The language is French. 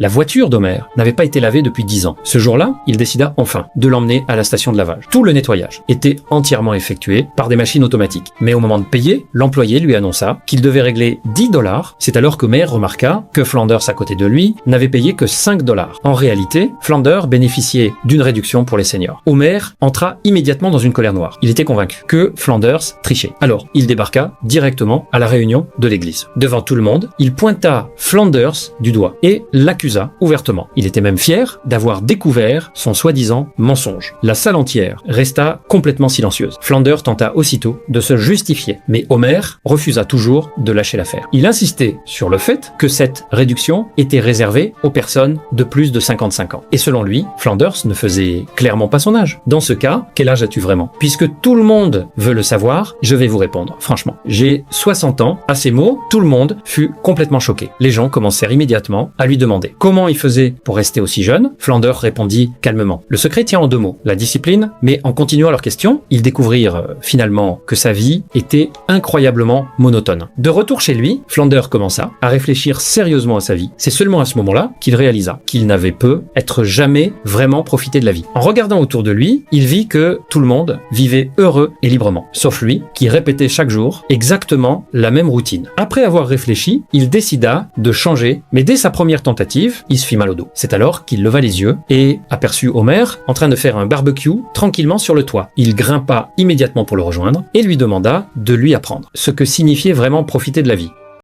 La voiture d'Homer n'avait pas été lavée depuis 10 ans. Ce jour-là, il décida enfin de l'emmener à la station de lavage. Tout le nettoyage était entièrement effectué par des machines automatiques. Mais au moment de payer, l'employé lui annonça qu'il devait régler $10. C'est alors qu'Homer remarqua que Flanders à côté de lui n'avait payé que $5. En réalité, Flanders bénéficiait d'une réduction pour les seniors. Homer entra immédiatement dans une colère noire. Il était convaincu que Flanders trichait. Alors, il débarqua directement à la réunion de l'église. Devant tout le monde, il pointa Flanders du doigt et l'accusa ouvertement. Il était même fier d'avoir découvert son soi-disant mensonge. La salle entière resta complètement silencieuse. Flanders tenta aussitôt de se justifier, mais Homer refusa toujours de lâcher l'affaire. Il insistait sur le fait que cette réduction était réservée aux personnes de plus de 55 ans. Et selon lui, Flanders ne faisait clairement pas son âge. Dans ce cas, quel âge as-tu vraiment? Puisque tout le monde veut le savoir, je vais vous répondre. Franchement, j'ai 60 ans. À ces mots, tout le monde fut complètement choqué. Les gens commencèrent immédiatement à lui demander comment il faisait pour rester aussi jeune. Flanders répondit calmement. Le secret tient en 2 mots, la discipline, mais en continuant leurs questions, ils découvrirent finalement que sa vie était incroyablement monotone. De retour chez lui, Flanders commença à réfléchir sérieusement à sa vie. C'est seulement à ce moment-là qu'il réalisa qu'il n'avait peu être jamais vraiment profité de la vie. En regardant autour de lui, il vit que tout le monde vivait heureux et librement, sauf lui qui répétait chaque jour exactement la même routine. Après avoir réfléchi, il décida de changer, mais dès sa première tentative, il se fit mal au dos. C'est alors qu'il leva les yeux et aperçut Homer en train de faire un barbecue tranquillement sur le toit. Il grimpa immédiatement pour le rejoindre et lui demanda de lui apprendre ce que signifiait vraiment profiter de la vie.